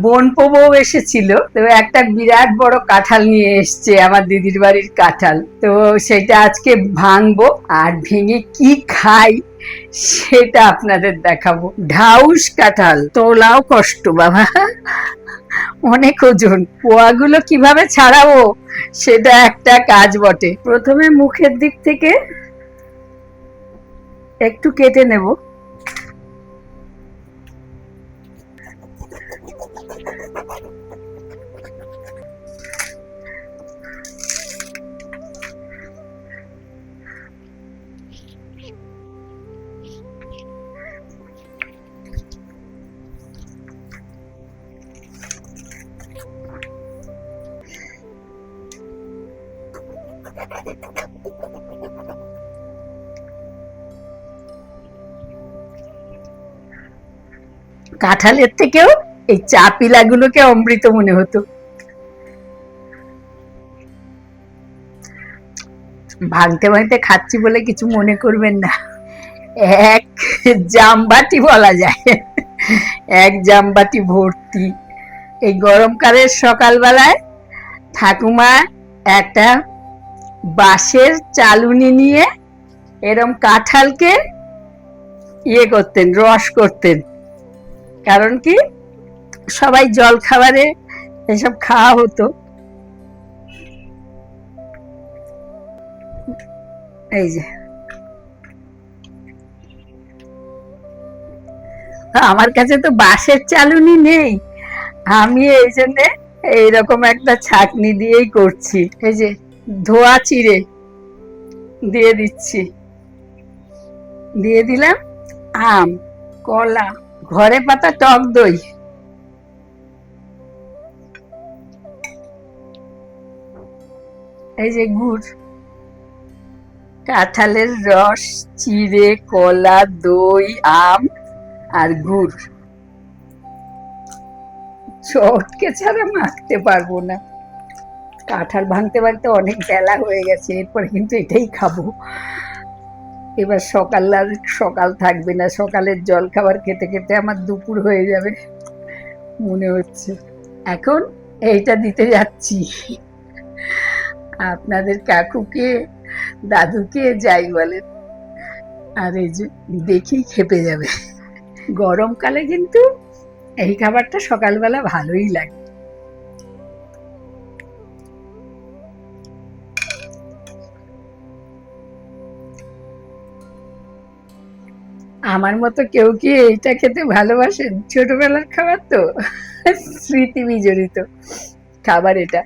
বোনপো বউ এসেছিল, তো একটা বিরাট বড় কাঁঠাল নিয়ে এসছে, আমার দিদির বাড়ির কাঁঠাল। তো সেটা আজকে ভাঙবো, আর ভেঙে কি খাই সেটা আপনাদের দেখাবো। ঢাউস কাঁঠাল, তোলাও কষ্ট বাবা, অনেক ওজন। পোয়াগুলো কিভাবে ছাড়াবো সেটা একটা কাজ বটে। প্রথমে মুখের দিক থেকে একটু কেটে নেব। কাঁঠালের থেকেও এই চাপিলাগুলোকে অমৃত মনে হতো। ভাঙতে ভাঙতে খাচ্ছি বলে কিছু মনে করবেন না, এক জামবাটি বলা যায়, এক জামবাটি ভর্তি। এই গরমকালের সকালবেলায় ঠাকুমা একটা বাঁশের চালুনি নিয়ে এরম কাঁঠালকে ইয়ে করতেন, রস করতেন। কারণ কি, সবাই জল খাবারে এসব খাওয়া হতো। এই যে আমার কাছে তো বাঁশের চালুনি নেই, আমি এই জন্য এইরকম একটা ছাঁকনি দিয়েই করছি। এই যে ধোয়া চিড়ে দিয়ে দিচ্ছি, দিয়ে দিলাম আম, কলা, ঘরে পাতা টক দই, এই যে গুড়, কাঁঠালের রস, চিড়ে, কলা, দই, আম আর গুড়। চটকে ছাড়া মাখতে পারবো না। কাঁঠাল ভাঙতে ভাঙতে অনেক বেলা হয়ে গেছে, এরপর কিন্তু এটাই খাবো। এবার সকাল আর সকাল থাকবে না, সকালের জল খাবার খেতে খেতে আমার দুপুর হয়ে যাবে মনে হচ্ছে। এখন এইটা দিতে যাচ্ছি আপনাদের কাকুকে, দাদুকে, যাই বলেন। আর এই যে দেখেই খেপে যাবে। গরমকালে কিন্তু এই খাবারটা সকালবেলা ভালোই লাগে। আমার মতো কেউ কি এইটা খেতে ভালোবাসেন? ছোটবেলার খাবার তো, স্মৃতি বিজড়িত খাবার এটা।